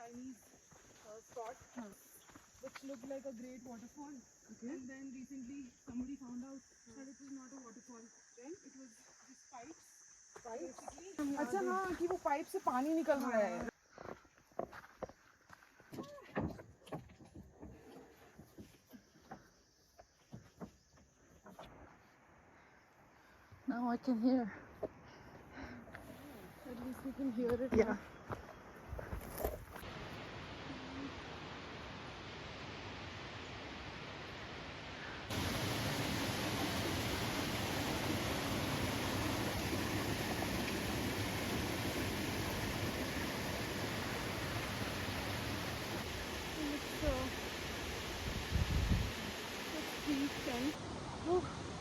Chinese spot, which looked like a great waterfall. Okay. And then recently somebody found out that it was not a waterfall. Then it was just pipes. Basically. अच्छा हाँ कि वो pipe से पानी निकल रहा है. Now I can hear. At least we can hear it. Yeah.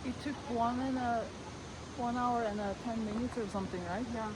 It took 1 hour and 10 minutes or something, right? Yeah.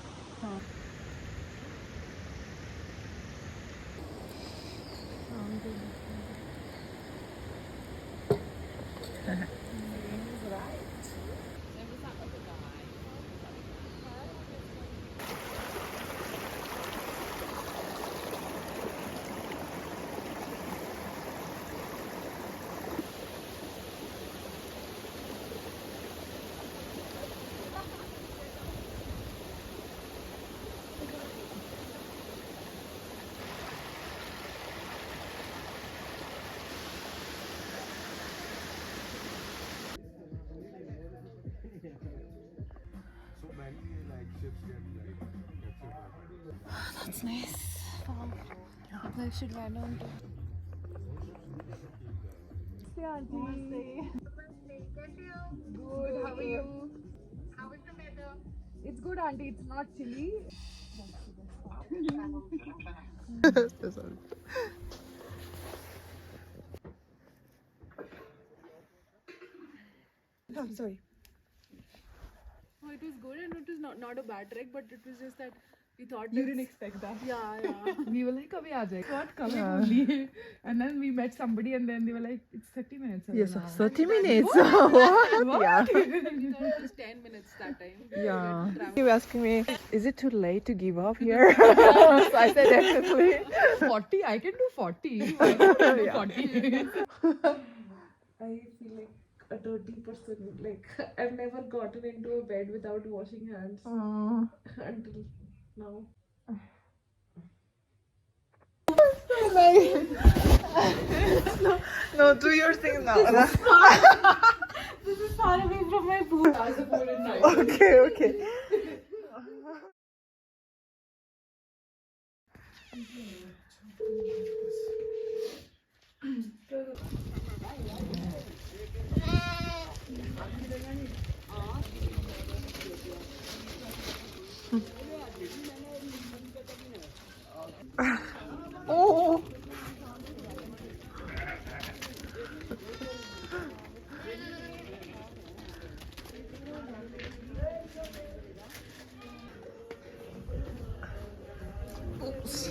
That's nice. I should lie down too. Good. How are you? How is the weather? It's good, auntie. It's not chilly. I'm sorry. Oh, it was good and it was not a bad trek, but it was just that we thought You that didn't expect that. yeah. We were like, "Abhi aa jayega." Thought coming only, and then we met somebody, and then they were like, "It's 30 minutes away Yes, now." 30 minutes. What? Yeah. We thought it was 10 minutes that time. Yeah. He was asking me, is it too late to give up here? So I said definitely. 40, I can do 40. Why can't I do Yeah. 40? I feel like a dirty person. Like, I've never gotten into a bed without washing hands until now. No, do your thing now. This is far away from my pool. As a pool at night. Okay, okay. Oh. Oops.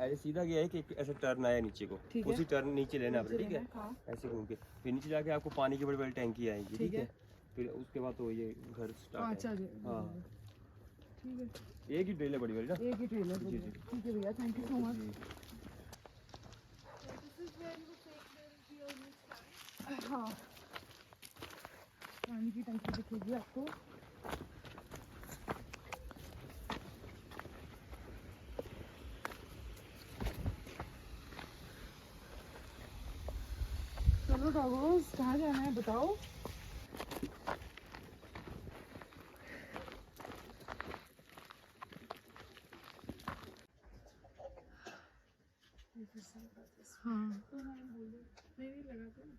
ऐसे सीधा गया है कि ऐसे turn आया नीचे को, उसी टर्न नीचे लेना आपने, ठीक है? ऐसे घूम के फिर नीचे जाके आपको पानी की बड़ी बड़ी टैंकी आएगी, ठीक है? फिर उसके बाद तो ये घर स्टार्ट अच्छा है। जी हाँ ठीक है एक ही ट्रेल है बड़ी वाली ना। एक ही ट्रेलर जी, जी। ठीक है भैया थैंक यू सो मच जी। हाँ पानी की टंकी दिखेगी आपको चलो डॉगोस कहाँ जाना है बताओ हाँ नहीं लगाते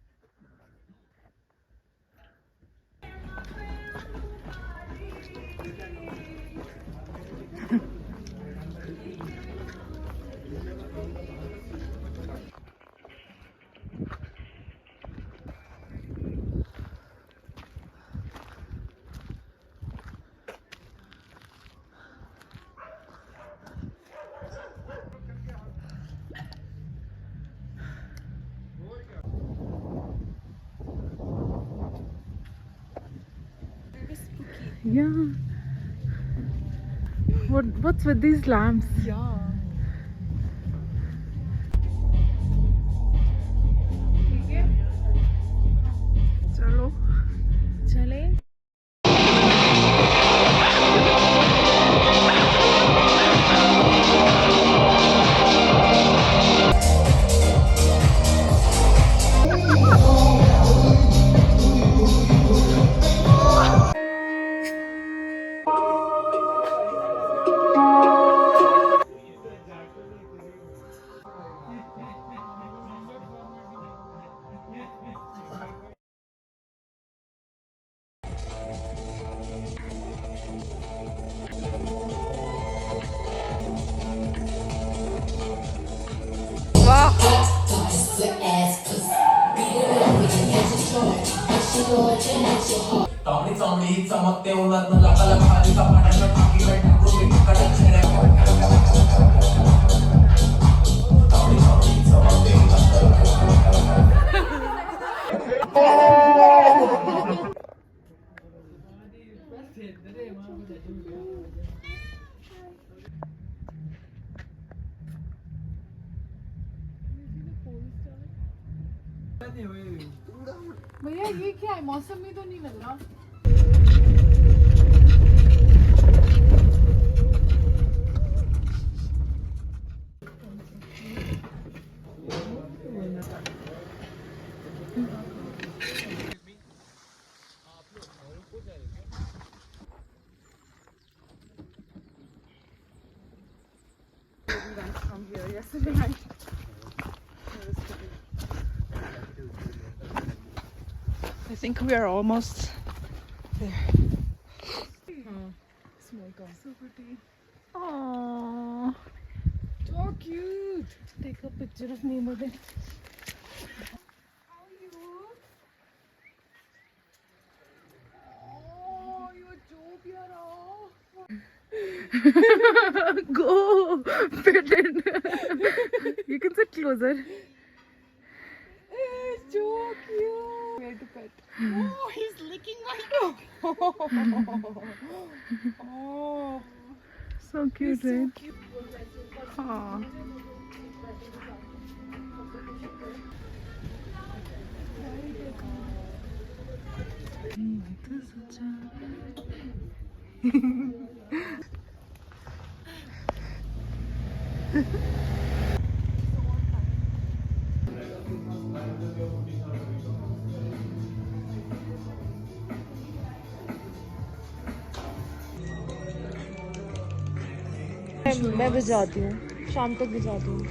Yeah. What's with these lamps? Yeah. चलो चले तांबडी चांबडी चमकते उन्हात लागायला भारी कपाटाच्या टाकी टाकून कडक छेड्या तांबडी चांबडी चमकते भैया ये क्या है मौसम में तो नहीं लग रहा from here yesterday night. I think we are almost there. Small car. So pretty. Aww. So cute. Take a picture of me with it. How are you? Oh, you're so beautiful. Go fit in. You can sit closer. It's so cute. Where to pet? Oh, he's licking my dog. Oh, So cute, so right? cute. Aww. मैं भी जाती हूँ शाम तक भी जाती हूँ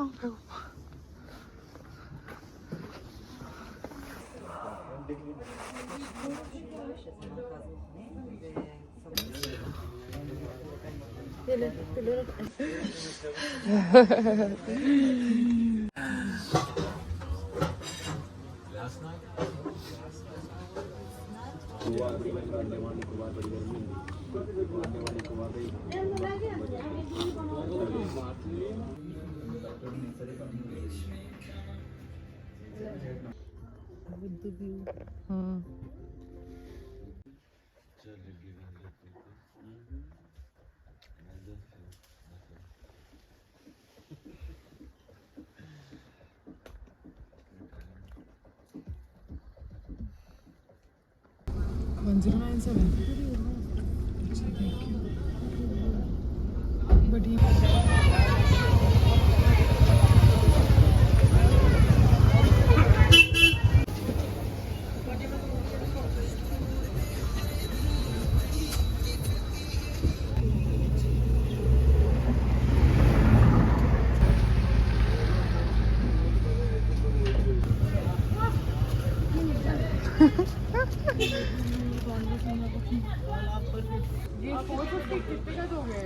Oh, ये 450 कितने का दोगे?